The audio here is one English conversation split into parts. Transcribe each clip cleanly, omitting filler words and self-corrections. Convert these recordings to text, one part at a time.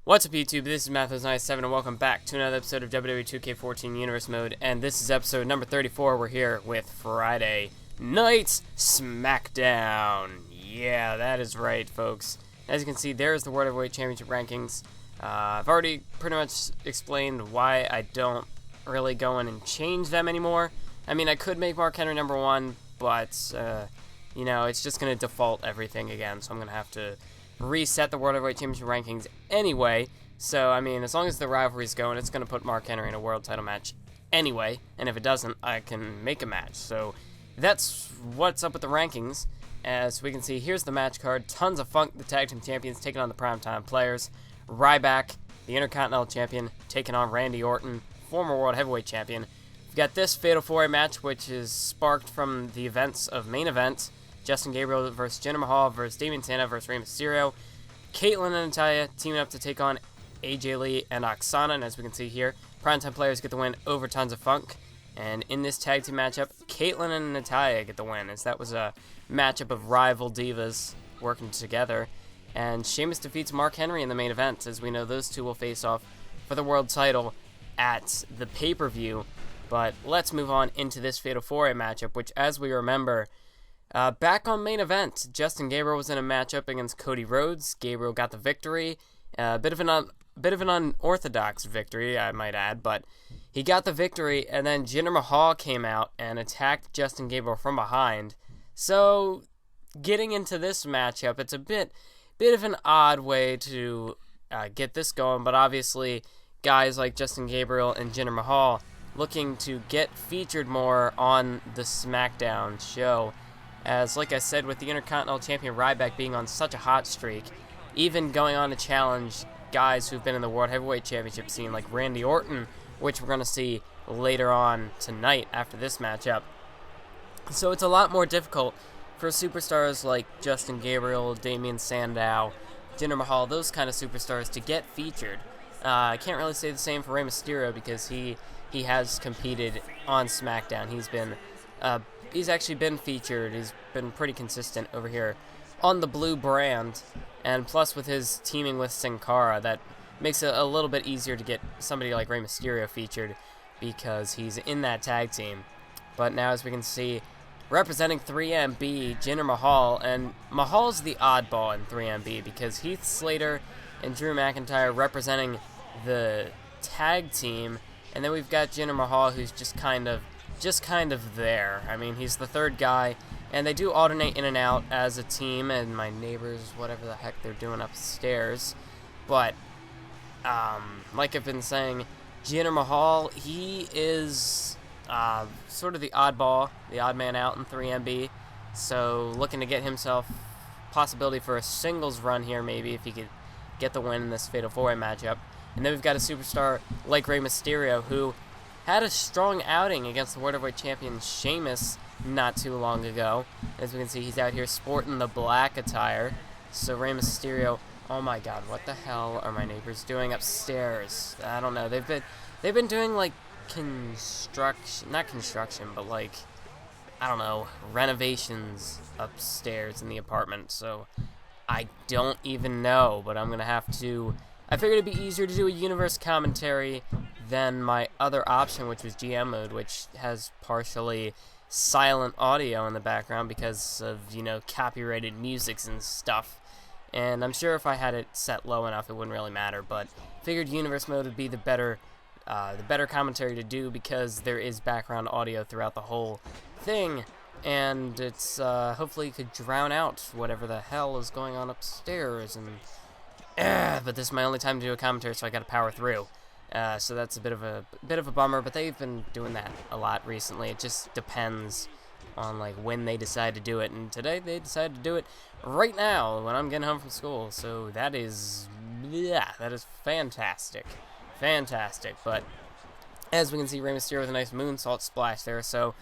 What's up YouTube, this is Mathos97 and welcome back to another episode of WWE 2K14 Universe Mode, and this is episode number 34. We're here with Friday Night SmackDown. Yeah, that is right, folks. As you can see, there's the World Heavyweight Championship rankings. I've already pretty much explained why I don't really go in and change them anymore. I mean, I could make Mark Henry number one, but, you know, it's just going to default everything again, so I'm going to have to reset the World Heavyweight Championship rankings anyway. So, I mean, as long as the rivalry's going, it's going to put Mark Henry in a world title match anyway. And if it doesn't, I can make a match. So, that's what's up with the rankings. As we can see, here's the match card. Tons of funk, the tag team champions taking on the primetime players. Ryback, the Intercontinental Champion, taking on Randy Orton, former World Heavyweight Champion. We've got this Fatal 4-Way match, which is sparked from the events of Main Event. Justin Gabriel versus Jinder Mahal versus Damien Sandow versus Rey Mysterio. Caitlyn and Natalya teaming up to take on AJ Lee and Oksana. And as we can see here, primetime players get the win over Tons of Funk. And in this tag team matchup, Caitlyn and Natalya get the win, as that was a matchup of rival divas working together. And Sheamus defeats Mark Henry in the main event, as we know those two will face off for the world title at the pay-per-view. But let's move on into this Fatal 4-Way matchup, which, as we remember, back on Main Event, Justin Gabriel was in a matchup against Cody Rhodes. Gabriel got the victory. A bit of an unorthodox victory, I might add, but he got the victory, and then Jinder Mahal came out and attacked Justin Gabriel from behind. So, getting into this matchup, it's a bit of an odd way to get this going, but obviously, guys like Justin Gabriel and Jinder Mahal looking to get featured more on the SmackDown show. As, like I said, with the Intercontinental Champion Ryback being on such a hot streak, even going on to challenge guys who've been in the World Heavyweight Championship scene like Randy Orton, which we're going to see later on tonight after this matchup. So it's a lot more difficult for superstars like Justin Gabriel, Damien Sandow, Jinder Mahal, those kind of superstars to get featured. I can't really say the same for Rey Mysterio because he has competed on SmackDown. He's actually been featured. He's been pretty consistent over here on the Blue brand. And plus with his teaming with Sin Cara, that makes it a little bit easier to get somebody like Rey Mysterio featured because he's in that tag team. But now, as we can see, representing 3MB, Jinder Mahal. And Mahal's the oddball in 3MB because Heath Slater and Drew McIntyre representing the tag team. And then we've got Jinder Mahal, who's just kind of there. I mean, he's the third guy, and they do alternate in and out as a team, and my neighbors, whatever the heck they're doing upstairs. But, like I've been saying, Jinder Mahal, he is sort of the oddball, the odd man out in 3MB, so looking to get himself possibility for a singles run here, maybe, if he could get the win in this Fatal 4-Way matchup. And then we've got a superstar like Rey Mysterio, who had a strong outing against the World Heavyweight Champion Sheamus not too long ago. As we can see, he's out here sporting the black attire. So Rey Mysterio, oh my god, what the hell are my neighbors doing upstairs? I don't know. They've been doing like not construction, but like, I don't know, renovations upstairs in the apartment. So I don't even know, but I'm gonna have to. I figured it'd be easier to do a universe commentary than my other option, which was GM mode, which has partially silent audio in the background because of, you know, copyrighted musics and stuff. And I'm sure if I had it set low enough, it wouldn't really matter. But figured universe mode would be the better commentary to do because there is background audio throughout the whole thing, and it's hopefully could drown out whatever the hell is going on upstairs. And but this is my only time to do a commentary, so I got to power through. So that's a bit of a bummer, but they've been doing that a lot recently. It just depends on like when they decide to do it, and today they decided to do it right now when I'm getting home from school. So that is fantastic. But as we can see, Rey Mysterio with a nice moonsault splash there. So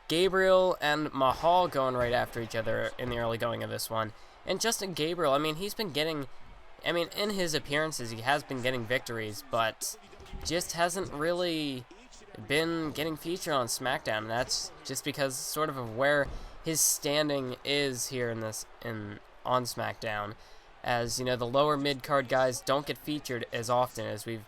Gabriel and Mahal going right after each other in the early going of this one. And Justin Gabriel, I mean, in his appearances, he has been getting victories, but just hasn't really been getting featured on SmackDown. And that's just because sort of where his standing is here on SmackDown. as, you know, the lower mid-card guys don't get featured as often as we've,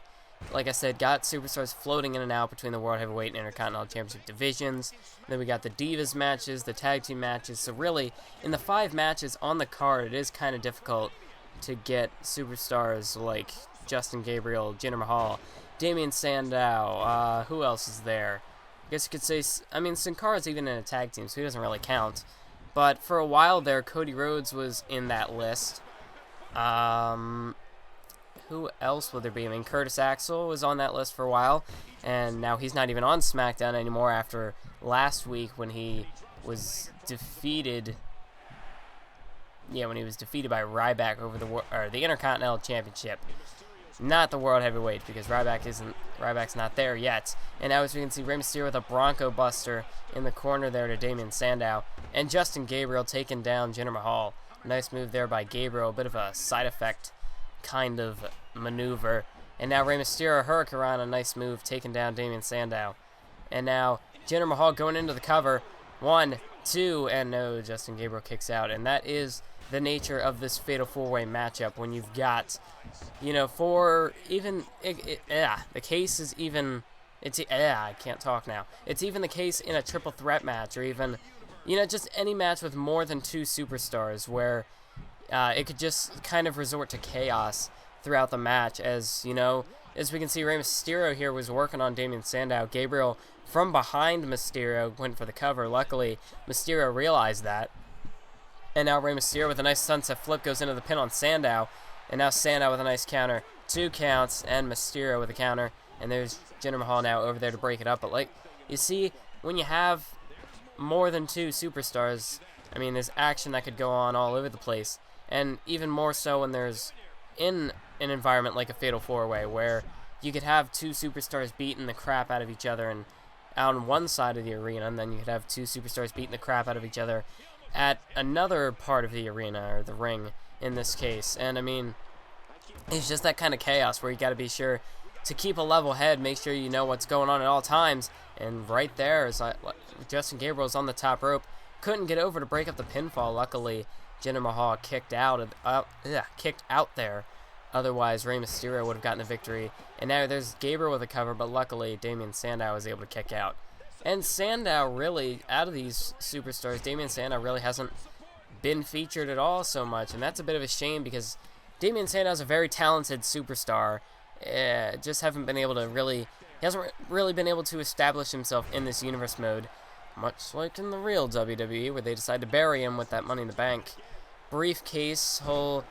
like I said, got superstars floating in and out between the World Heavyweight and Intercontinental Championship divisions. And then we got the Divas matches, the tag team matches. So really, in the 5 matches on the card, it is kind of difficult to get superstars like Justin Gabriel, Jinder Mahal, Damien Sandow, who else is there? I guess you could say, I mean, Sin Cara's even in a tag team, so he doesn't really count. But for a while there, Cody Rhodes was in that list. Who else would there be? I mean, Curtis Axel was on that list for a while, and now he's not even on SmackDown anymore after last week when he was defeated. Yeah, when he was defeated by Ryback over the Intercontinental Championship. Not the World Heavyweight, because Ryback's not there yet. And now as we can see, Rey Mysterio with a Bronco Buster in the corner there to Damien Sandow. And Justin Gabriel taking down Jinder Mahal. Nice move there by Gabriel, a bit of a side effect kind of maneuver. And now Rey Mysterio, Hurricane, a nice move, taking down Damien Sandow. And now Jinder Mahal going into the cover. 1, 2, and no, Justin Gabriel kicks out. And that is the nature of this Fatal 4-Way matchup when you've got, you know, the case is even, I can't talk now. It's even the case in a triple threat match, or even, you know, just any match with more than 2 superstars where it could just kind of resort to chaos throughout the match. As, you know, as we can see, Rey Mysterio here was working on Damien Sandow. Gabriel from behind Mysterio went for the cover. Luckily, Mysterio realized that. And now Rey Mysterio with a nice sunset flip goes into the pin on Sandow. And now Sandow with a nice counter. 2 counts, and Mysterio with a counter. And there's Jinder Mahal now over there to break it up. But, like, you see, when you have more than 2 superstars, I mean, there's action that could go on all over the place. And even more so when there's in an environment like a Fatal 4-Way, where you could have 2 superstars beating the crap out of each other and on one side of the arena, and then you could have 2 superstars beating the crap out of each other at another part of the arena, or the ring in this case. And I mean, it's just that kind of chaos where you got to be sure to keep a level head, make sure you know what's going on at all times. And right there is Justin Gabriel's on the top rope, couldn't get over to break up the pinfall. Luckily, Jinder Mahal kicked out there. Otherwise, Rey Mysterio would have gotten the victory. And now there's Gabriel with a cover, but luckily Damien Sandow was able to kick out. And Sandow really, out of these superstars, Damien Sandow really hasn't been featured at all so much. And that's a bit of a shame, because Damien Sandow is a very talented superstar. Just haven't been able to he hasn't really been able to establish himself in this universe mode. Much like in the real WWE, where they decide to bury him with that Money in the Bank briefcase, whole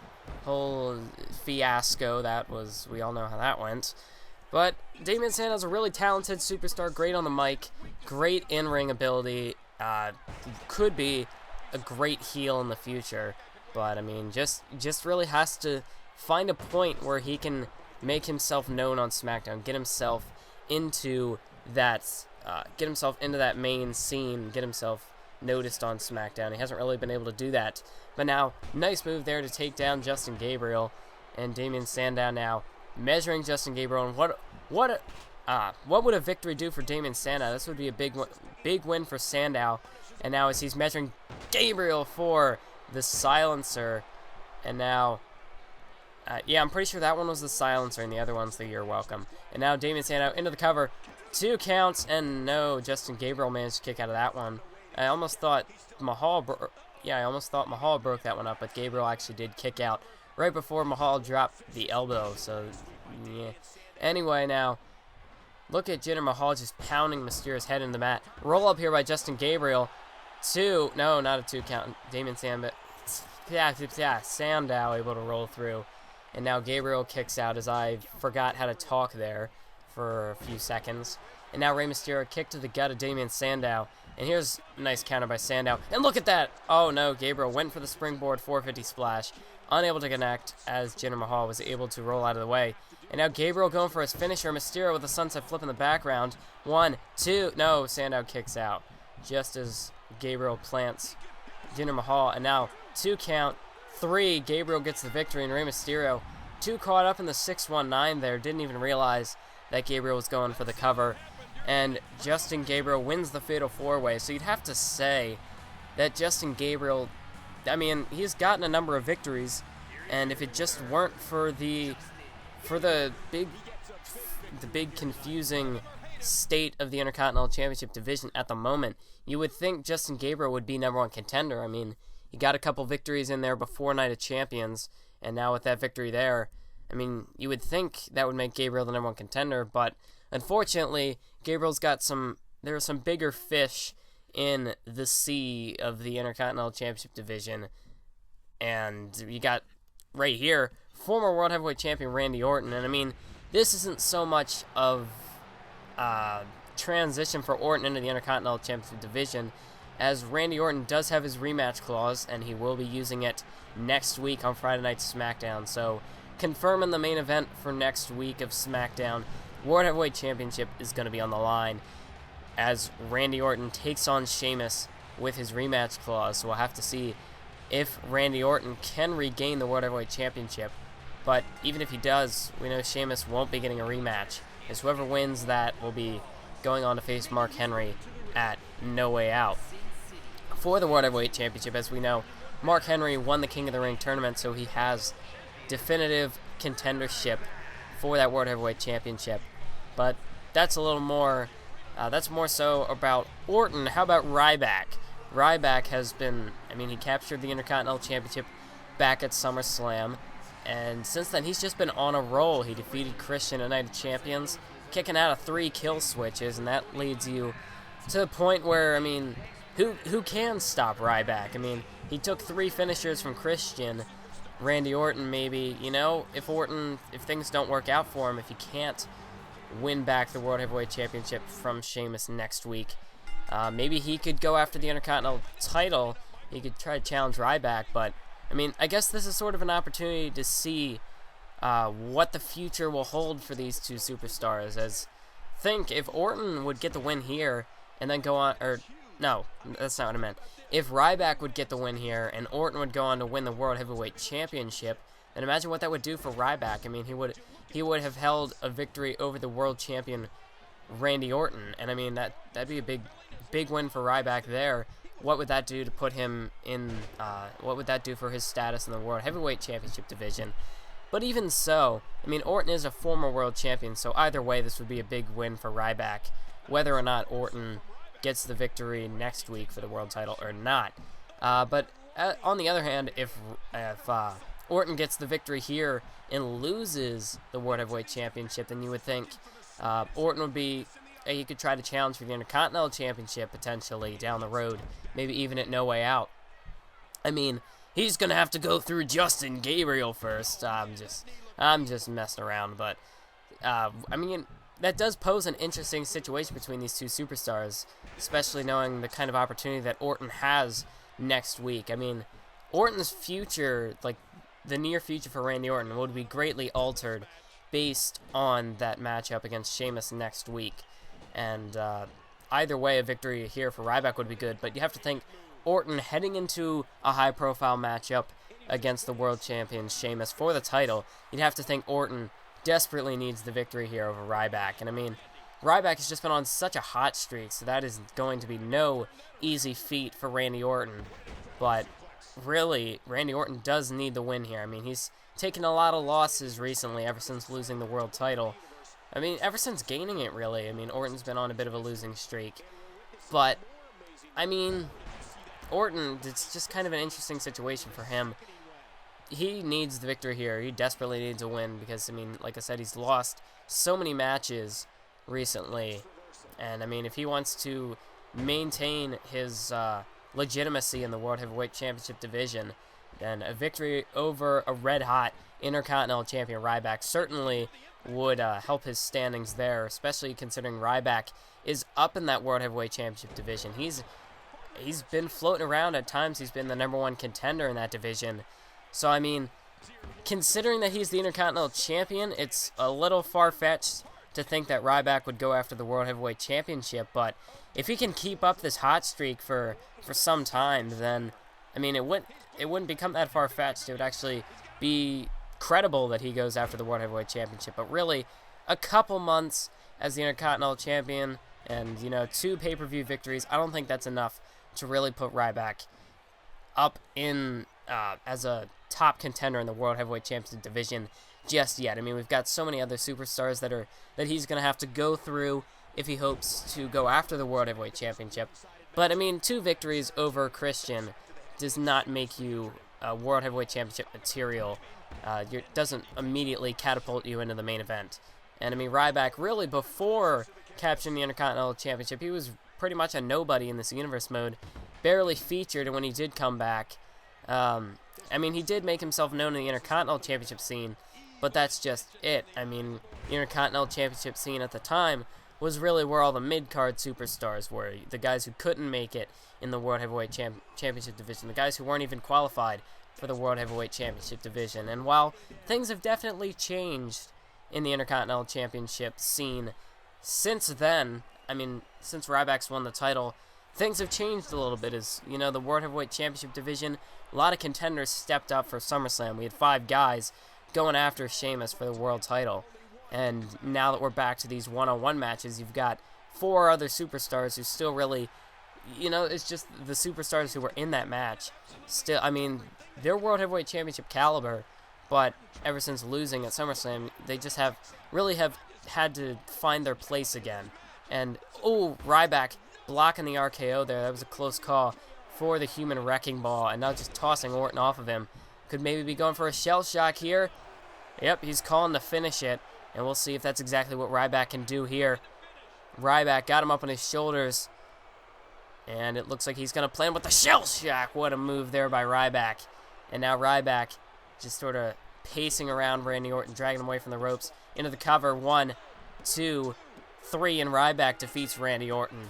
fiasco. That was, we all know how that went. But Damien Sandow is a really talented superstar, great on the mic, great in-ring ability, could be a great heel in the future. But I mean, just really has to find a point where he can make himself known on SmackDown, get himself into that main scene, get himself noticed on SmackDown. He hasn't really been able to do that. But now, nice move there to take down Justin Gabriel, and Damien Sandow now measuring Justin Gabriel. And what would a victory do for Damien Sandow? This would be a big win for Sandow. And now as he's measuring Gabriel for the silencer, and now, yeah, I'm pretty sure that one was the silencer, and the other one's the "You're welcome." And now Damien Sandow into the cover, 2 counts, and no, Justin Gabriel managed to kick out of that one. I almost thought Mahal broke that one up, but Gabriel actually did kick out right before Mahal dropped the elbow. So, yeah. Anyway, now look at Jinder Mahal just pounding Mysterio's head in the mat. Roll up here by Justin Gabriel. 2, no, not a 2 count. Damien Sandow able to roll through. And now Gabriel kicks out, as I forgot how to talk there for a few seconds. And now Rey Mysterio kicked to the gut of Damien Sandow. And here's a nice counter by Sandow. And look at that! Oh no, Gabriel went for the springboard 450 splash. Unable to connect, as Jinder Mahal was able to roll out of the way. And now Gabriel going for his finisher. Mysterio with a sunset flip in the background. 1, 2, no, Sandow kicks out. Just as Gabriel plants Jinder Mahal. And now 2 count. 3, Gabriel gets the victory, and Rey Mysterio, 2 caught up in the 619 there. Didn't even realize that Gabriel was going for the cover. And Justin Gabriel wins the Fatal 4-Way. So you'd have to say that Justin Gabriel, I mean, he's gotten a number of victories And if it just weren't for the big confusing state of the Intercontinental Championship division at the moment, you would think Justin Gabriel would be number one contender. I mean, he got a couple victories in there before Night of Champions, and now with that victory there, I mean, you would think that would make Gabriel the number one contender, but unfortunately, there are some bigger fish in the sea of the Intercontinental Championship division, and you got right here former World Heavyweight Champion Randy Orton, and I mean, this isn't so much of transition for Orton into the Intercontinental Championship division, as Randy Orton does have his rematch clause, and he will be using it next week on Friday Night SmackDown. So, confirming the main event for next week of SmackDown, World Heavyweight Championship is going to be on the line, as Randy Orton takes on Sheamus with his rematch clause. So we'll have to see if Randy Orton can regain the World Heavyweight Championship. But even if he does, we know Sheamus won't be getting a rematch, as whoever wins that will be going on to face Mark Henry at No Way Out. For the World Heavyweight Championship, as we know, Mark Henry won the King of the Ring tournament, so he has definitive contendership for that World Heavyweight Championship. But that's a little more, that's more so about Orton. How about Ryback? Ryback has been, he captured the Intercontinental Championship back at SummerSlam, and since then he's just been on a roll. He defeated Christian at Night of Champions, kicking out of 3 kill switches, and that leads you to the point where, who can stop Ryback? He took 3 finishers from Christian. Randy Orton, maybe, if things don't work out for him, if he can't win back the World Heavyweight Championship from Sheamus next week, maybe he could go after the Intercontinental title. He could try to challenge Ryback, but, I guess this is sort of an opportunity to see what the future will hold for these two superstars. As, think if Orton would get the win here and then go on, no, that's not what I meant. If Ryback would get the win here and Orton would go on to win the World Heavyweight Championship, then imagine what that would do for Ryback. He would have held a victory over the world champion Randy Orton, and that'd be a big win for Ryback there. What would that do to put him in? What would that do for his status in the World Heavyweight Championship division? But even so, Orton is a former world champion, so either way, this would be a big win for Ryback, whether or not Orton gets the victory next week for the world title or not. But on the other hand, if Orton gets the victory here and loses the World Heavyweight Championship, then you would think Orton would be, he could try to challenge for the Intercontinental Championship potentially down the road, maybe even at No Way Out. He's gonna have to go through Justin Gabriel first. I'm just messing around, but that does pose an interesting situation between these two superstars, especially knowing the kind of opportunity that Orton has next week. Orton's future, like the near future for Randy Orton, would be greatly altered based on that matchup against Sheamus next week. And either way, a victory here for Ryback would be good, but you have to think Orton heading into a high-profile matchup against the world champion Sheamus for the title, you'd have to think Orton desperately needs the victory here over Ryback. And Ryback has just been on such a hot streak, so that is going to be no easy feat for Randy Orton. But really, Randy Orton does need the win here. He's taken a lot of losses recently ever since losing the world title. Ever since gaining it, really. Orton's been on a bit of a losing streak. But, Orton, it's just kind of an interesting situation for him. He needs the victory here. He desperately needs a win because, like I said, he's lost so many matches recently. And, if he wants to maintain his legitimacy in the World Heavyweight Championship division, then a victory over a red-hot Intercontinental Champion Ryback certainly would help his standings there, especially considering Ryback is up in that World Heavyweight Championship division. He's been floating around at times. He's been the number one contender in that division. So, considering that he's the Intercontinental Champion, it's a little far-fetched to think that Ryback would go after the World Heavyweight Championship, but if he can keep up this hot streak for some time, then, it wouldn't become that far-fetched. It would actually be credible that he goes after the World Heavyweight Championship, but really, a couple months as the Intercontinental Champion and, 2 pay-per-view victories, I don't think that's enough to really put Ryback up in as a top contender in the World Heavyweight Championship division just yet. I mean, we've got so many other superstars that he's going to have to go through if he hopes to go after the World Heavyweight Championship. But, I mean, 2 victories over Christian does not make you a World Heavyweight Championship material. It doesn't immediately catapult you into the main event. And, I mean, Ryback, really, before capturing the Intercontinental Championship, he was pretty much a nobody in this universe mode. Barely featured, and when he did come back, I mean, he did make himself known in the Intercontinental Championship scene, but that's just it. I mean, the Intercontinental Championship scene at the time was really where all the mid-card superstars were, the guys who couldn't make it in the World Heavyweight Championship division, the guys who weren't even qualified for the World Heavyweight Championship division. And while things have definitely changed in the Intercontinental Championship scene since then, I mean, since Ryback's won the title, things have changed a little bit. As you know, the World Heavyweight Championship division, a lot of contenders stepped up for SummerSlam. We had 5 guys going after Sheamus for the world title. And now that we're back to these one-on-one matches, you've got 4 other superstars who still really, you know, it's just the superstars who were in that match. Still, I mean, they're World Heavyweight Championship caliber, but ever since losing at SummerSlam, they just have had to find their place again. And, oh, Ryback blocking the RKO there. That was a close call for the human wrecking ball, and now just tossing Orton off of him. Could maybe be going for a shell shock here. Yep, he's calling to finish it. And we'll see if that's exactly what Ryback can do here. Ryback got him up on his shoulders. And it looks like he's going to play him with the shell shock. What a move there by Ryback. And now Ryback just sort of pacing around Randy Orton, dragging him away from the ropes. Into the cover. 1, 2, 3, and Ryback defeats Randy Orton.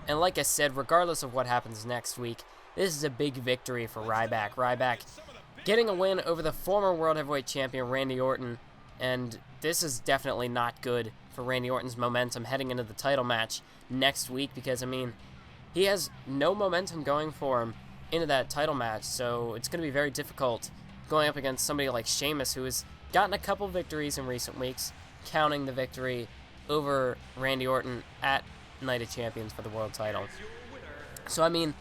And like I said, regardless of what happens next week, this is a big victory for Ryback. Ryback getting a win over the former World Heavyweight Champion Randy Orton. And this is definitely not good for Randy Orton's momentum heading into the title match next week because, I mean, he has no momentum going for him into that title match, so it's going to be very difficult going up against somebody like Sheamus, who has gotten a couple victories in recent weeks, counting the victory over Randy Orton at Night of Champions for the world title. So, I mean,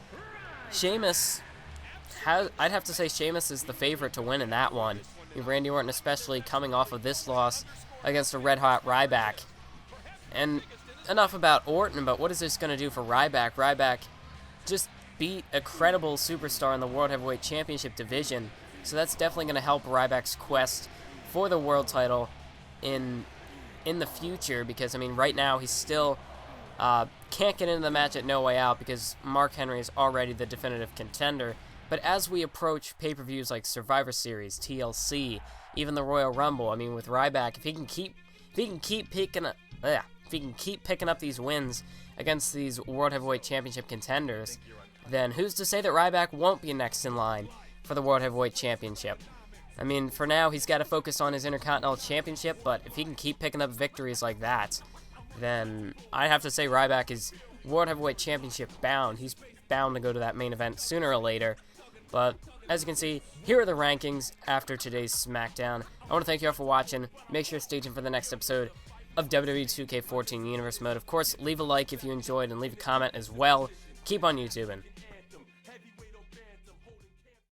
I'd have to say Sheamus is the favorite to win in that one. Randy Orton especially coming off of this loss against a red-hot Ryback. And enough about Orton, but what is this going to do for Ryback? Ryback just beat a credible superstar in the World Heavyweight Championship division, so that's definitely going to help Ryback's quest for the world title in the future, because, I mean, right now he's still can't get into the match at No Way Out because Mark Henry is already the definitive contender. But as we approach pay-per-views like Survivor Series, TLC, even the Royal Rumble, I mean, with Ryback, if he can keep picking up these wins against these World Heavyweight Championship contenders, then who's to say that Ryback won't be next in line for the World Heavyweight Championship? I mean, for now, he's got to focus on his Intercontinental Championship, but if he can keep picking up victories like that, then I'd have to say Ryback is World Heavyweight Championship bound. He's bound to go to that main event sooner or later. But as you can see, here are the rankings after today's SmackDown. I want to thank you all for watching. Make sure to stay tuned for the next episode of WWE 2K14 Universe Mode. Of course, leave a like if you enjoyed and leave a comment as well. Keep on YouTubing.